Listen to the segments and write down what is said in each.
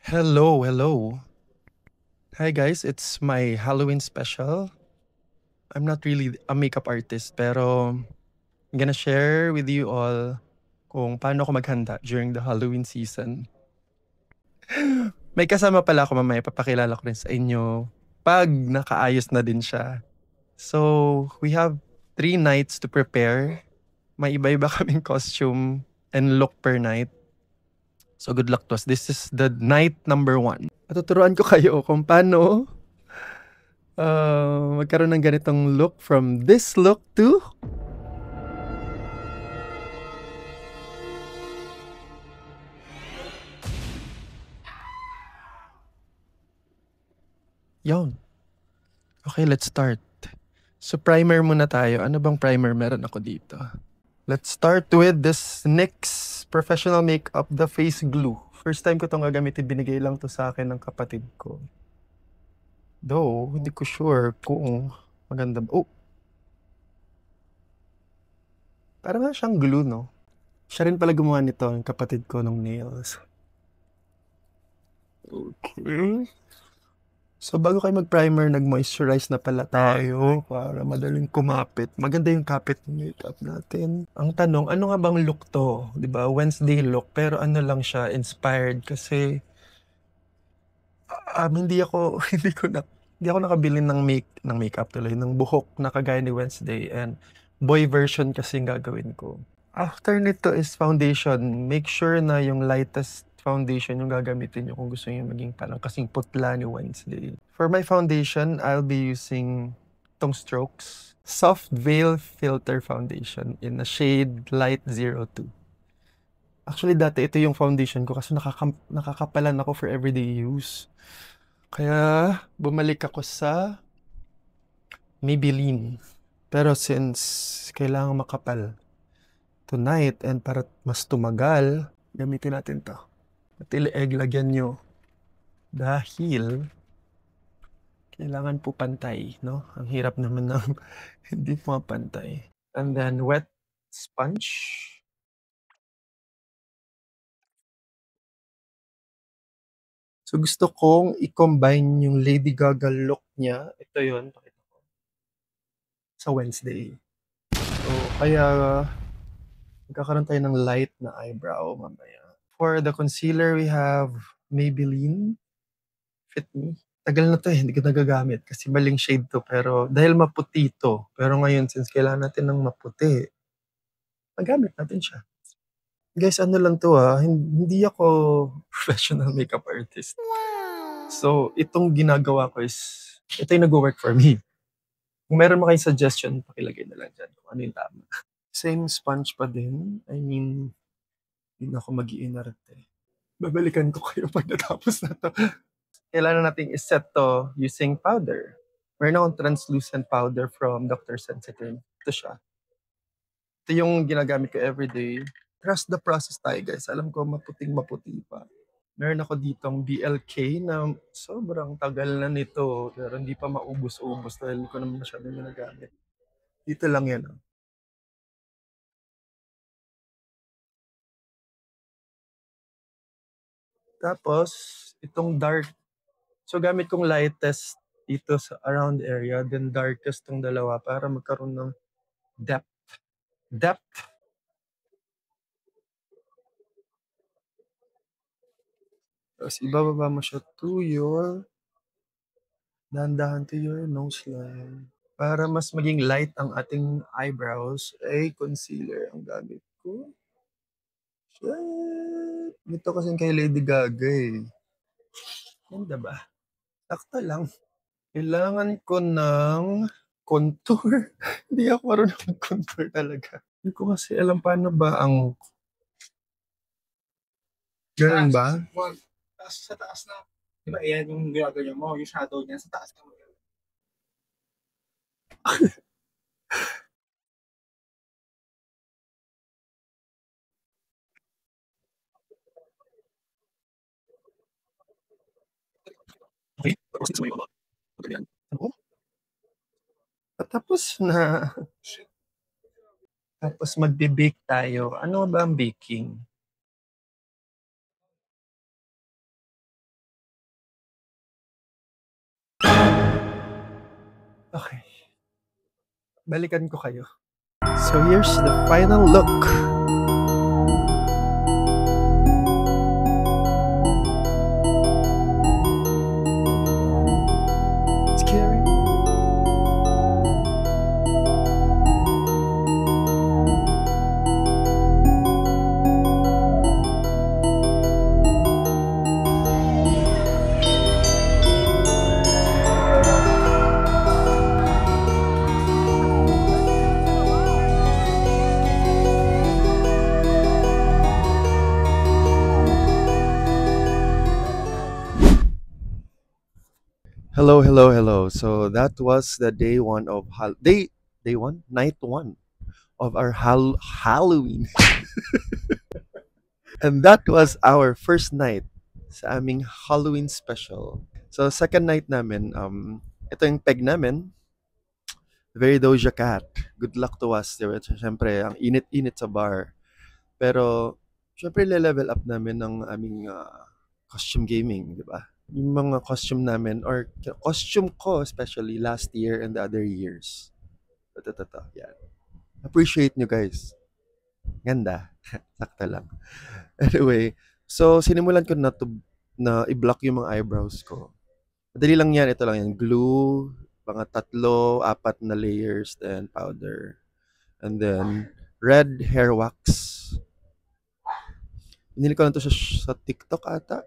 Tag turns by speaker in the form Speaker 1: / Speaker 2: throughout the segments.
Speaker 1: Hello, hello. Hi guys, it's my Halloween special. I'm not really a makeup artist pero I'm gonna share with you all kung paano ako maghanda during the Halloween season. May kasama pala ako mamaya, papakilala ko rin sa inyo pag nakaayos na din siya. So, we have 3 nights to prepare. May iba-iba kaming costume and look per night. So, good luck to us. This is the night number 1. Matuturuan ko kayo kung paano magkaroon ng ganitong look from this look to yon. Okay, let's start. So primer muna tayo. Ano bang primer meron ako dito? Let's start with this NYX Professional Makeup The Face Glue. First time ko itong gagamitin, binigay lang to sa akin ng kapatid ko. Though, hindi ko sure kung maganda. Oh! Parang nga siyang glue, no? Siya rin pala gumawa nito, yung kapatid ko ng nails. Okay. So bago kayo mag-primer, nag-moisturize na pala tayo para madaling kumapit. Maganda yung kapit ng makeup natin. Ang tanong, ano nga bang look to? 'Di ba? Wednesday look, pero ano lang siya, inspired kasi hindi ako hindi ako nakabili ng makeup tuloy, ng buhok na kagaya ni Wednesday, and boy version kasi yung gagawin ko. After nito is foundation. Make sure na yung lightest foundation yung gagamitin nyo kung gusto nyo maging parang kasing putla ni Wednesday. For my foundation, I'll be using tong Strokes Soft Veil Filter Foundation in a shade Light 02. Actually, dati ito yung foundation ko kasi nakakapalan ako for everyday use. Kaya bumalik ako sa Maybelline. Pero since kailangan makapal tonight and para mas tumagal, gamitin natin to. At ilieg lagyan nyo dahil kailangan po pantay, no? Ang hirap naman ng hindi pumapantay. And then wet sponge. So gusto kong i-combine yung Lady Gaga look niya. Ito yun, pakita ko. Sa Wednesday. So kaya magkakaroon tayo ng light na eyebrow mamaya. For the concealer, we have Maybelline Fit Me. Tagal na to hindi ko nagagamit kasi maling shade to, pero dahil maputi to, pero ngayon since kailangan natin ng maputi, magamit natin siya. Guys, ano lang to hindi ako professional makeup artist. So, itong ginagawa ko is, ito yung nag-work for me. Kung meron mo kayong suggestion, pakilagay na lang dyan kung ano yung tama. Same sponge pa din. I mean, hindi na ako mag-iinarte. Babalikan ko kayo pag natapos na to. Kailangan nating iset to using powder. Meron akong translucent powder from Dr. Sensitive. Ito siya. Ito yung ginagamit ko everyday. Trust the process tayo, guys. Alam ko maputing maputi pa. Meron ako ditong BLK na sobrang tagal na nito pero hindi pa maubos-ubos dahil hindi ko naman masyadong ginagamit. Dito lang yan. Tapos, itong dark. So, gamit kong lightest dito sa around area, then darkest tong dalawa para magkaroon ng depth. Depth. Tapos, ibababa mo siya to your, dahan-dahan to your nose line. Para mas maging light ang ating eyebrows, ay concealer ang gamit ko. Shit! Ito kasing kay Lady Gaga eh. Ganda ba? Sakto lang. Kailangan ko ng contour. Hindi ako marunong mag-contour talaga. Hindi ko kasi alam paano ba ang... Ganun ba?
Speaker 2: Sa taas na. Di ba, ayan yung gagawin mo, yung shadow niya, sa taas na mo.
Speaker 1: Okay, tapos dito sa may baba. Ganyan. Ano? Tapos na. Tapos magbe-bake tayo. Ano ba ang baking? Okay, balikan ko kayo. So here's the final look. Scary. Hello, hello, hello. So that was the day one of night one of our Halloween. And that was our first night sa aming Halloween special. So second night namin, ito yung peg namin, very Doja Cat. Good luck to us. Diba? Siyempre, ang init-init sa bar. Pero, siyempre, le-level up namin ng aming costume gaming, di ba? Yung mga costume namin, or costume ko especially last year and the other years. Ito. Yan. Appreciate nyo guys. Ganda. Sakta lang. Anyway, so sinimulan ko na i-block yung mga eyebrows ko. Madali lang yan. Ito lang yan. Glue, mga 3, 4 na layers, then powder. And then, red hair wax. Binili ko lang ito sa TikTok ata.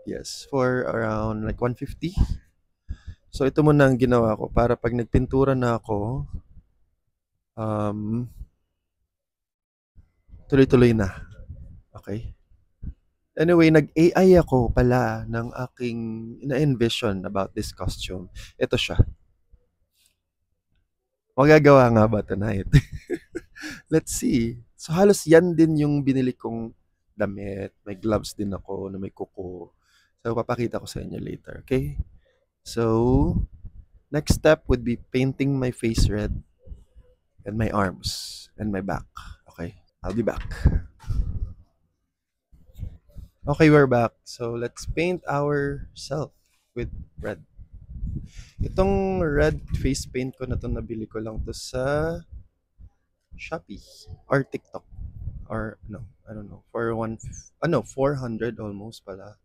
Speaker 1: Yes, for around like 150. So ito muna ang ginawa ko para pag nagpintura na ako, tuloy-tuloy na. Okay? Anyway, nag-AI ako pala ng aking na-envision about this costume. Ito siya. Magagawa nga ba tonight? Let's see. So halos yan din yung binili kong damit. May gloves din ako na may kuko. So papakita ko sa inyo later, okay? So next step would be painting my face red and my arms and my back. Okay? I'll be back. Okay, we're back. So let's paint ourselves with red. Itong red face paint ko na to, nabili ko lang to sa Shopee or TikTok or no, I don't know, for 400 almost pala.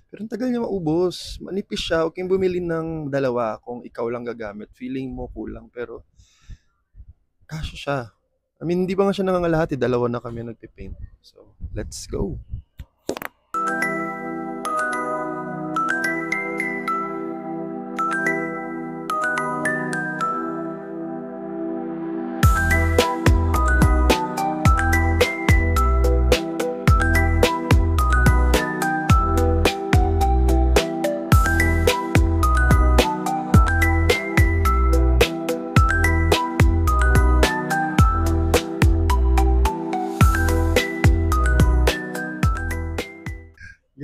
Speaker 1: Pero ang tagal niya maubos. Manipis siya. Huwag kayong bumili ng dalawa kung ikaw lang gagamit. Feeling mo kulang pero kasya siya. I mean, hindi ba nga siya nangangalahati? Dalawa na kami nagpipaint. So, let's go.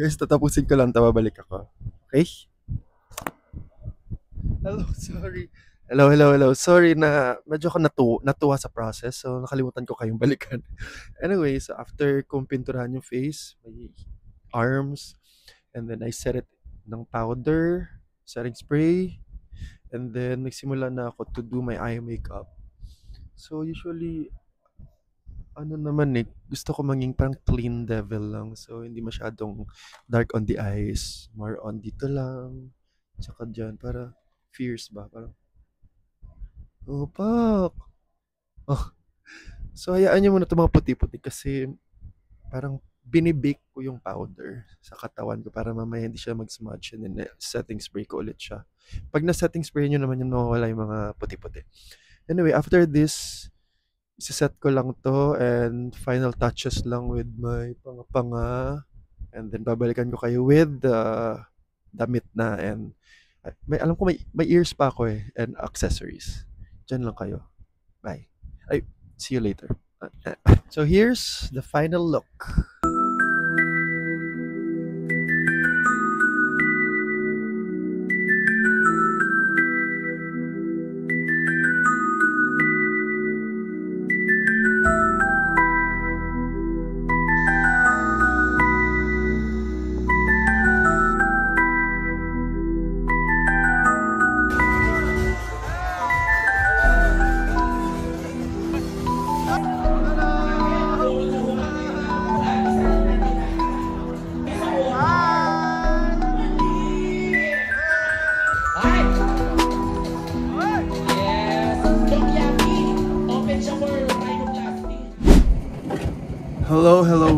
Speaker 1: Guys, tatapusin ko lang, balik ako. Okay? Hello, sorry. Hello. Sorry na medyo ako natuwa sa process. So, nakalimutan ko kayong balikan. Anyway, so after kong pinturahan yung face, may arms, and then I set it ng powder, setting spray, and then nagsimula na ako to do my eye makeup. So, usually, gusto ko maging parang clean devil lang. So, hindi masyadong dark on the eyes. More on dito lang. Tsaka dyan, para fierce ba? Parang, pak! Oh. So, hayaan nyo muna ito mga puti-puti kasi parang binibake ko yung powder sa katawan ko para mamaya hindi siya mag-smudge, and then setting spray ko ulit siya. Pag na-setting spray nyo naman yun, mawawala yung mga puti-puti. Anyway, after this, isiset ko lang to and final touches lang with my panga-panga, and then babalikan ko kayo with the damit na, and alam ko may ears pa ako and accessories. Diyan lang kayo. Bye. See you later. So here's the final look.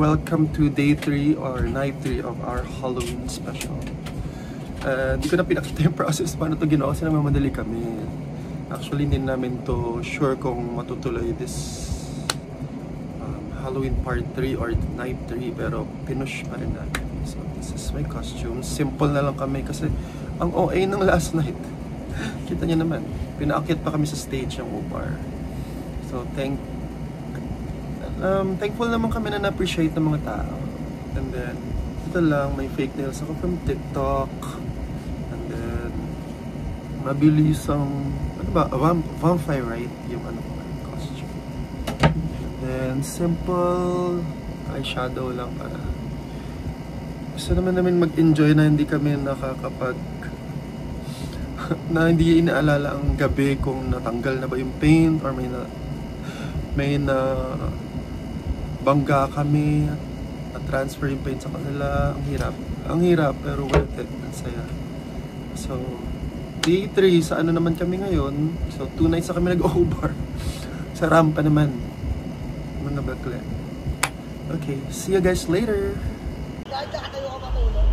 Speaker 1: welcome to day 3 or night 3 of our Halloween special. Hindi ko na pinakita yung process paano ito ginawa kasi namamadali kami. Actually, hindi namin to sure kung matutuloy this Halloween part 3 or night 3, pero pinush pa rin natin. So this is my costume. Simple na lang kami kasi ang OA ng last night. Kita niyo naman, pinaakyat pa kami sa stage ng UPAR. So thankful naman kami na na-appreciate ng mga tao. And then, ito lang, may fake nails ako from TikTok. And then, mabilis ang, ano ba, vampire, right? Yung ano ko, costume. And then, simple eyeshadow lang para. Gusto naman namin mag-enjoy na hindi kami nakakapag na hindi inaalala ang gabi kung natanggal na ba yung paint or may na bangga kami at transfer yung paint sa kanila. Ang hirap pero worth it. Ang saya. So day 3 sa ano naman kami ngayon. So 2 nights na kami nag-over sa rampa naman mga bakla. Okay, see you guys later.
Speaker 3: Kahit nakatayo ka matulog.